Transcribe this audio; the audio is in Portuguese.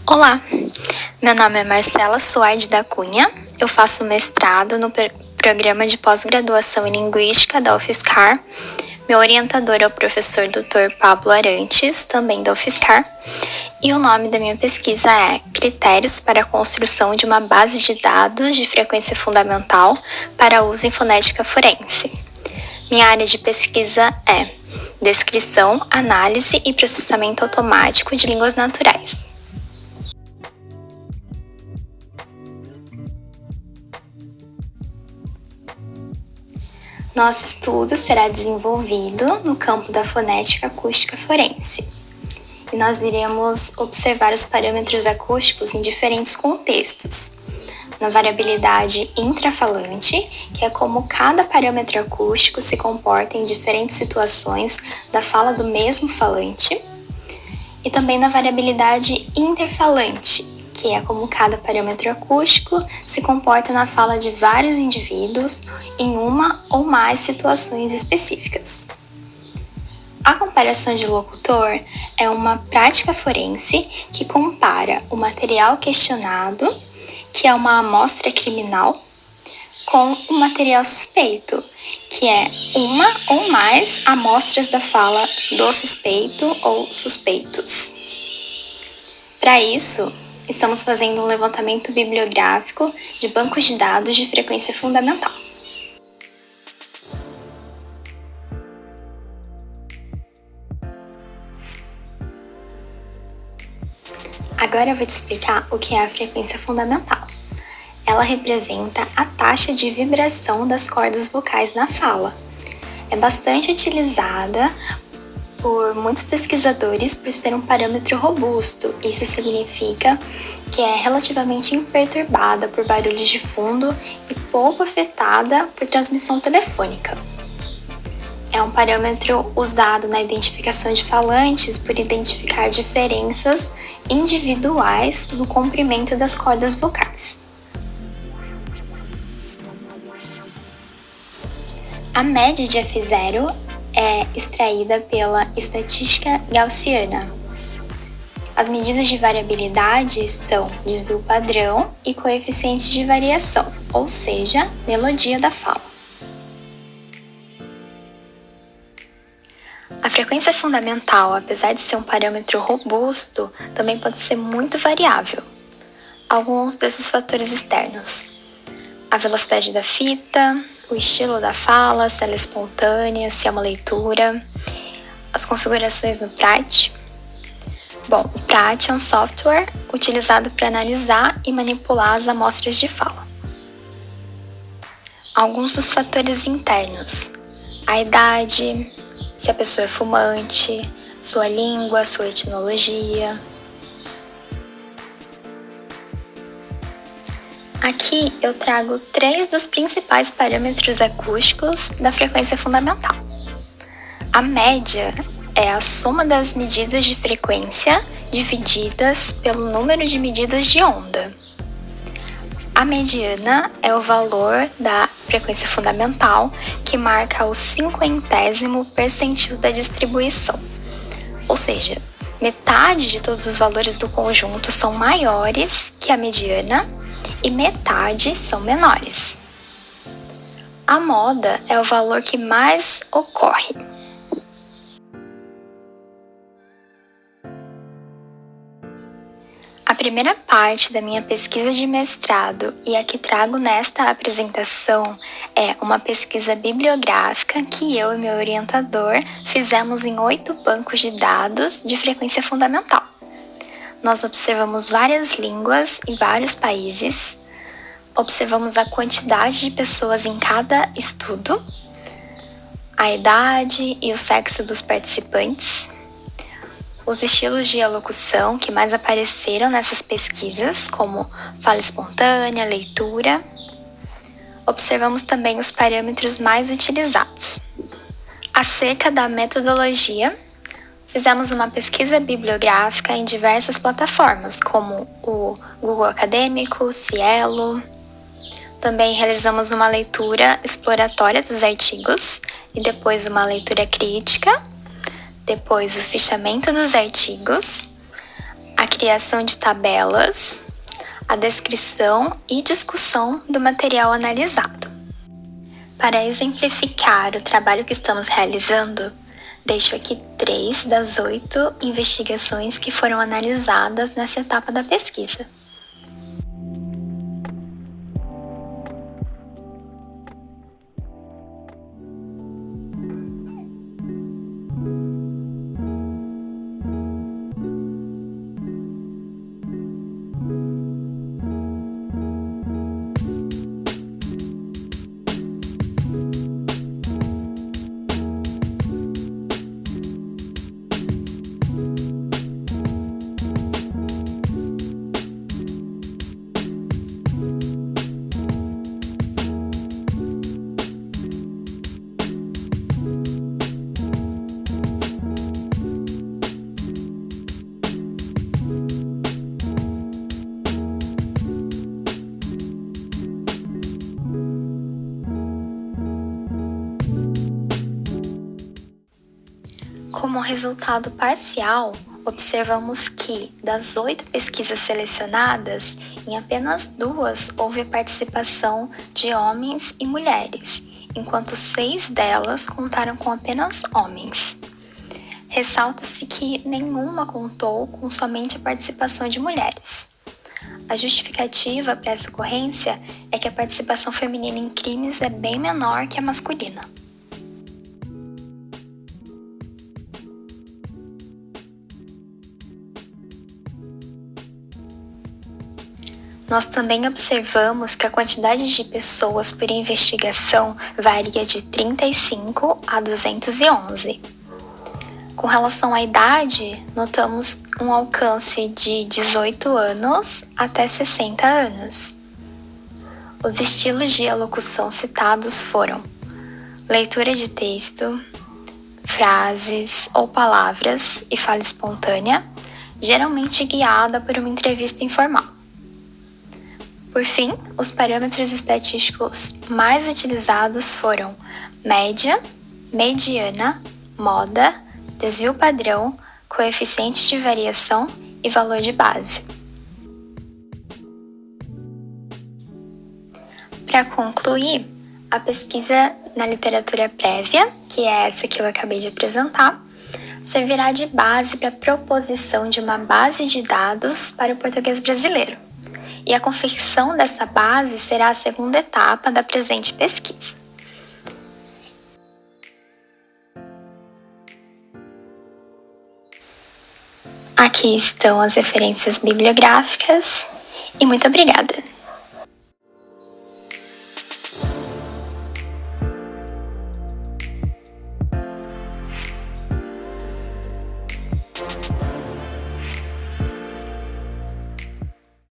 Olá, meu nome é Marcela Suardi da Cunha, eu faço mestrado no programa de pós-graduação em Linguística da UFSCar. Meu orientador é o professor Dr. Pablo Arantes, também da UFSCar, e o nome da minha pesquisa é Critérios para a construção de uma base de dados de frequência fundamental para uso em fonética forense. Minha área de pesquisa é Descrição, Análise e Processamento Automático de Línguas Naturais. Nosso estudo será desenvolvido no campo da fonética acústica forense. E nós iremos observar os parâmetros acústicos em diferentes contextos. Na variabilidade intrafalante, que é como cada parâmetro acústico se comporta em diferentes situações da fala do mesmo falante. E também na variabilidade interfalante, que é como cada parâmetro acústico se comporta na fala de vários indivíduos em uma ou mais situações específicas. A comparação de locutor é uma prática forense que compara o material questionado, que é uma amostra criminal, com o material suspeito, que é uma ou mais amostras da fala do suspeito ou suspeitos. Para isso, estamos fazendo um levantamento bibliográfico de bancos de dados de frequência fundamental. Agora eu vou te explicar o que é a frequência fundamental. Ela representa a taxa de vibração das cordas vocais na fala. É bastante utilizada por muitos pesquisadores por ser um parâmetro robusto. Isso significa que é relativamente imperturbada por barulhos de fundo e pouco afetada por transmissão telefônica. É um parâmetro usado na identificação de falantes por identificar diferenças individuais no comprimento das cordas vocais. A média de F0 é extraída pela estatística gaussiana. As medidas de variabilidade são desvio padrão e coeficiente de variação, ou seja, melodia da fala. A frequência fundamental, apesar de ser um parâmetro robusto, também pode ser muito variável. Alguns desses fatores externos: a velocidade da fita, o estilo da fala, se ela é espontânea, se é uma leitura, as configurações no PRAT. Bom, o PRAT é um software utilizado para analisar e manipular as amostras de fala. Alguns dos fatores internos: a idade, se a pessoa é fumante, sua língua, sua etnologia. Aqui eu trago 3 dos principais parâmetros acústicos da frequência fundamental. A média é a soma das medidas de frequência divididas pelo número de medidas de onda. A mediana é o valor da frequência fundamental que marca o 50º percentil da distribuição. Ou seja, metade de todos os valores do conjunto são maiores que a mediana e metade são menores. A moda é o valor que mais ocorre. A primeira parte da minha pesquisa de mestrado e a que trago nesta apresentação é uma pesquisa bibliográfica que eu e meu orientador fizemos em 8 bancos de dados de frequência fundamental. Nós observamos várias línguas em vários países, observamos a quantidade de pessoas em cada estudo, a idade e o sexo dos participantes, os estilos de alocução que mais apareceram nessas pesquisas, como fala espontânea, leitura. Observamos também os parâmetros mais utilizados. Acerca da metodologia, fizemos uma pesquisa bibliográfica em diversas plataformas, como o Google Acadêmico, Cielo. Também realizamos uma leitura exploratória dos artigos e depois uma leitura crítica, depois o fichamento dos artigos. Aqui criação de tabelas, a descrição e discussão do material analisado. Para exemplificar o trabalho que estamos realizando, deixo aqui 3 das 8 investigações que foram analisadas nessa etapa da pesquisa. Como resultado parcial, observamos que, das 8 pesquisas selecionadas, em apenas 2 houve a participação de homens e mulheres, enquanto 6 delas contaram com apenas homens. Ressalta-se que nenhuma contou com somente a participação de mulheres. A justificativa para essa ocorrência é que a participação feminina em crimes é bem menor que a masculina. Nós também observamos que a quantidade de pessoas por investigação varia de 35 a 211. Com relação à idade, notamos um alcance de 18 anos até 60 anos. Os estilos de alocução citados foram leitura de texto, frases ou palavras e fala espontânea, geralmente guiada por uma entrevista informal. Por fim, os parâmetros estatísticos mais utilizados foram média, mediana, moda, desvio padrão, coeficiente de variação e valor de base. Para concluir, a pesquisa na literatura prévia, que é essa que eu acabei de apresentar, servirá de base para a proposição de uma base de dados para o português brasileiro. E a confecção dessa base será a segunda etapa da presente pesquisa. Aqui estão as referências bibliográficas e muito obrigada!